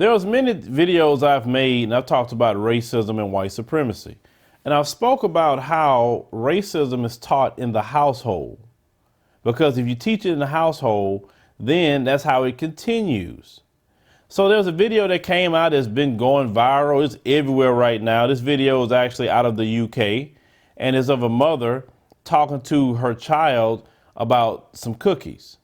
There's many videos I've made and I've talked about racism and white supremacy. And I've spoke about how racism is taught in the household. Because if you teach it in the household, then that's how it continues. So there's a video that came out that's been going viral. It's everywhere right now. This video is actually out of the UK and is of a mother talking to her child about some cookies.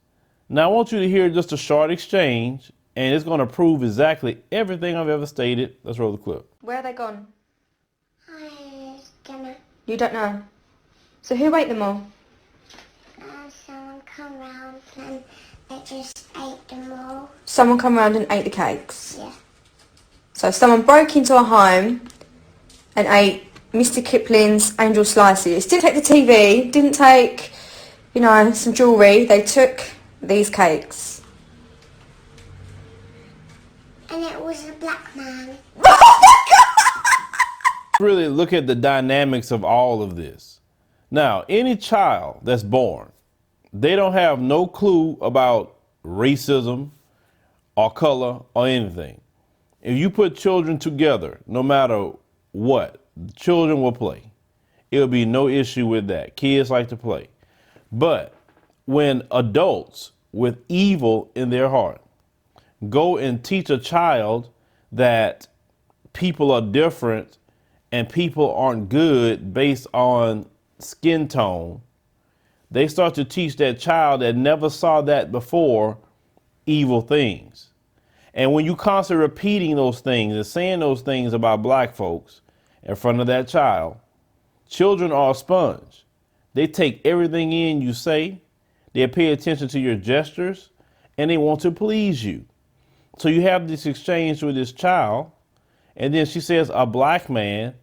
Now I want you to hear just a short exchange, and it's going to prove exactly everything I've ever stated. Let's roll the clip. Where are they gone? I don't know. You don't know. So who ate them all? Someone come round and they just ate them all. Someone come around and ate the cakes? Yeah. So someone broke into a home and ate Mr. Kipling's Angel Slices. Didn't take the TV, didn't take, some jewellery. They took these cakes. And it was a black man. Really look at the dynamics of all of this. Now, any child that's born, they don't have no clue about racism or color or anything. If you put children together, no matter what, children will play. It'll be no issue with that. Kids like to play. But when adults with evil in their heart go and teach a child that people are different and people aren't good based on skin tone, they start to teach that child that never saw that before evil things. And when you constantly repeating those things and saying those things about black folks in front of that child, children are a sponge. They take everything in you say, they pay attention to your gestures, and they want to please you. So you have this exchange with this child, and then she says, a black man.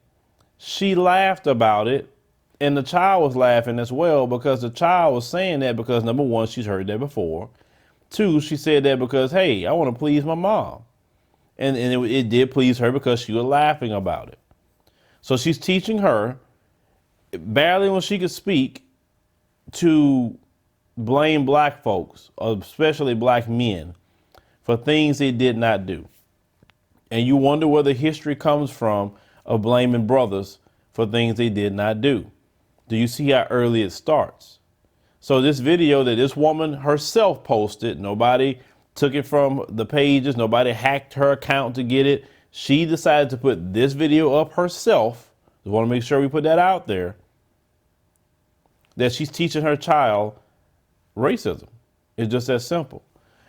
She laughed about it, and the child was laughing as well, because the child was saying that because, number one, she's heard that before. Two, she said that because, hey, I want to please my mom. And it did please her because she was laughing about it. So she's teaching her, barely when she could speak, to blame black folks, especially black men, for things they did not do. And you wonder where the history comes from of blaming brothers for things they did not do. Do you see how early it starts? So this video that this woman herself posted, nobody took it from the pages, nobody hacked her account to get it. She decided to put this video up herself. I want to make sure we put that out there, that she's teaching her child racism. It's just that simple.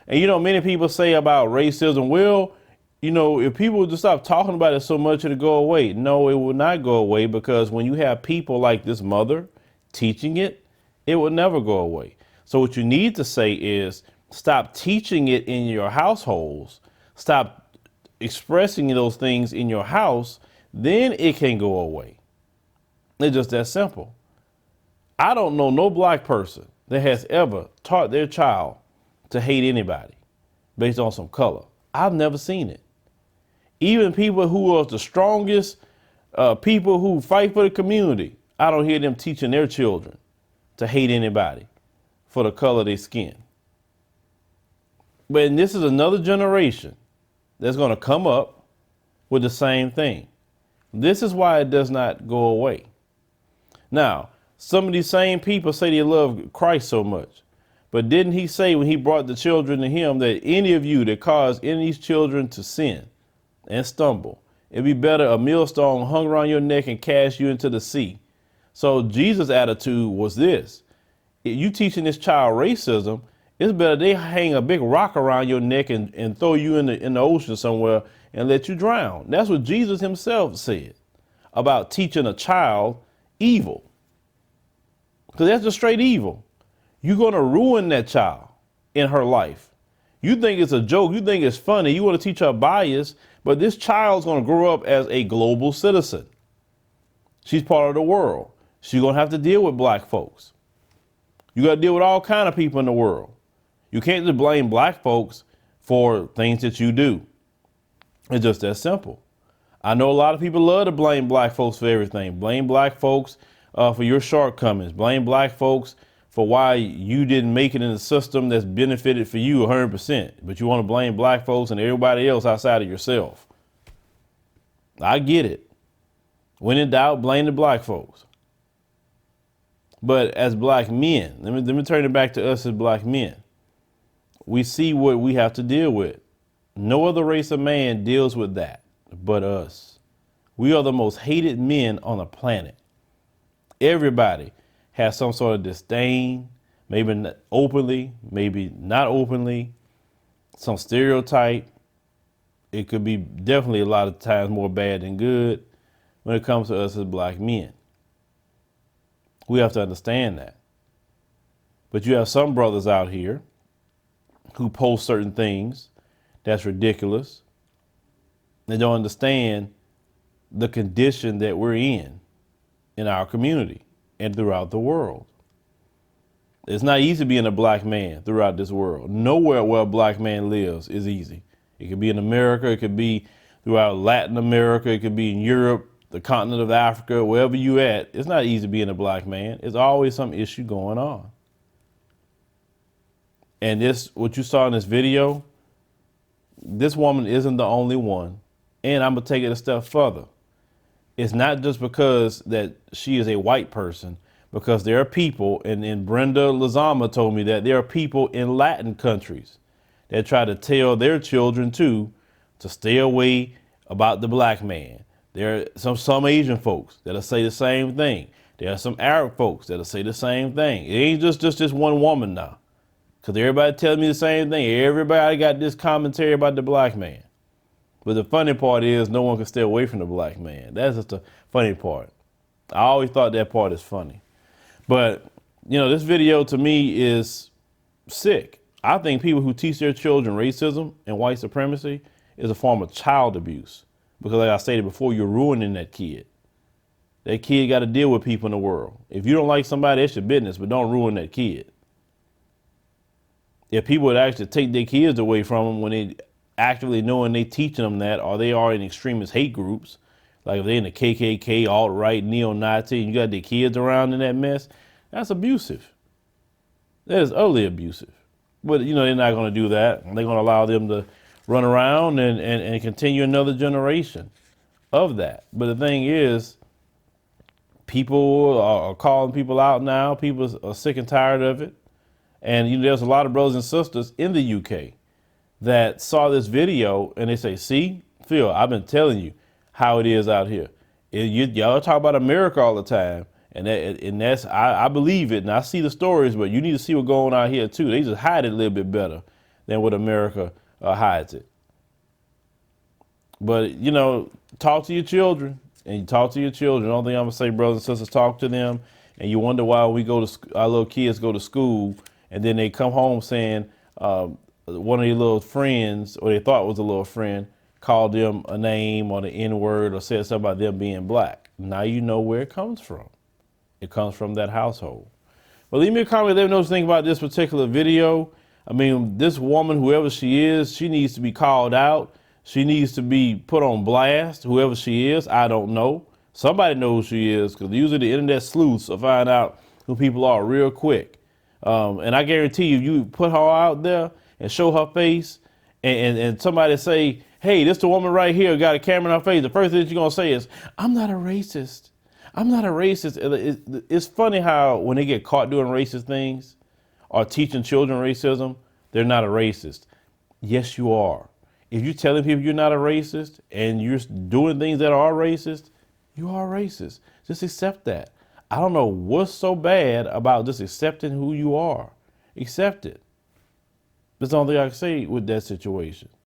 And many people say about racism, well, if people would just stop talking about it so much, it'll go away. No, it will not go away, because when you have people like this mother teaching it, it will never go away. So what you need to say is stop teaching it in your households. Stop expressing those things in your house. Then it can go away. It's just that simple. I don't know no black person that has ever taught their child to hate anybody based on some color. I've never seen it. Even people who are the strongest people who fight for the community, I don't hear them teaching their children to hate anybody for the color of their skin. But this is another generation that's going to come up with the same thing. This is why it does not go away. Now, some of these same people say they love Christ so much, but didn't he say when he brought the children to him that any of you that cause any of these children to sin and stumble, it'd be better a millstone hung around your neck and cast you into the sea. So Jesus' attitude was this: if you teaching this child racism, it's better they hang a big rock around your neck and throw you in the ocean somewhere and let you drown. That's what Jesus himself said about teaching a child evil. Because that's just straight evil. You're going to ruin that child in her life. You think it's a joke. You think it's funny. You want to teach her bias, but this child's going to grow up as a global citizen. She's part of the world. She's going to have to deal with black folks. You got to deal with all kind of people in the world. You can't just blame black folks for things that you do. It's just that simple. I know a lot of people love to blame black folks for everything. Blame black folks for your shortcomings. Blame black folks for why you didn't make it in a system that's benefited for you 100%, but you want to blame black folks and everybody else outside of yourself. I get it. When in doubt, blame the black folks. But as black men, let me turn it back to us as black men. We see what we have to deal with. No other race of man deals with that but us. We are the most hated men on the planet. Everybody has some sort of disdain, maybe not openly, maybe not openly, some stereotype. It could be definitely a lot of times more bad than good when it comes to us as black men. We have to understand that. But you have some brothers out here who post certain things that's ridiculous. They don't understand the condition that we're in our community and throughout the world. It's not easy being a black man throughout this world. Nowhere where a black man lives is easy. It could be in America, it could be throughout Latin America, it could be in Europe, the continent of Africa, wherever you at. It's not easy being a black man. There's always some issue going on. And this, what you saw in this video, this woman isn't the only one. And I'm gonna take it a step further. It's not just because that she is a white person, because there are people, and Brenda Lazama told me that there are people in Latin countries that try to tell their children to stay away about the black man. There are some Asian folks that'll say the same thing. There are some Arab folks that'll say the same thing. It ain't just one woman now, because everybody tells me the same thing. Everybody got this commentary about the black man. But the funny part is no one can stay away from the black man. That's just the funny part. I always thought that part is funny. But, you know, this video to me is sick. I think people who teach their children racism and white supremacy is a form of child abuse. Because like I stated before, you're ruining that kid. That kid got to deal with people in the world. If you don't like somebody, it's your business, but don't ruin that kid. If people would actually take their kids away from them when they actively knowing they teaching them that, or they are in extremist hate groups, like if they're in the KKK, alt-right, neo-Nazi, and you got their kids around in that mess, that's abusive. That is utterly abusive. But, you know, they're not going to do that. They're going to allow them to run around and continue another generation of that. But the thing is, people are calling people out now. People are sick and tired of it. And, you know, there's a lot of brothers and sisters in the UK that saw this video and they say, see, Phil, I've been telling you how it is out here. Y'all talk about America all the time. And that's, I believe it and I see the stories, but you need to see what's going on here too. They just hide it a little bit better than what America hides it. But, you know, talk to your children and you talk to your children. The only thing I'm gonna say, brothers and sisters, talk to them. And you wonder why we go to, our little kids go to school and then they come home saying, one of your little friends, or they thought was a little friend, called them a name or the N-word or said something about them being black. Now you know where it comes from. It comes from that household. But leave me a comment, let me know what you think about this particular video. I mean, this woman, whoever she is, she needs to be called out. She needs to be put on blast, whoever she is. I don't know. Somebody knows who she is, because usually the internet sleuths will find out who people are real quick. And I guarantee you, you put her out there and show her face and somebody say, hey, this the woman right here got a camera in her face. The first thing you're going to say is, I'm not a racist. I'm not a racist. It's funny how when they get caught doing racist things or teaching children racism, they're not a racist. Yes, you are. If you're telling people you're not a racist and you're doing things that are racist, you are racist. Just accept that. I don't know what's so bad about just accepting who you are. Accept it. That's the only thing I can say with that situation.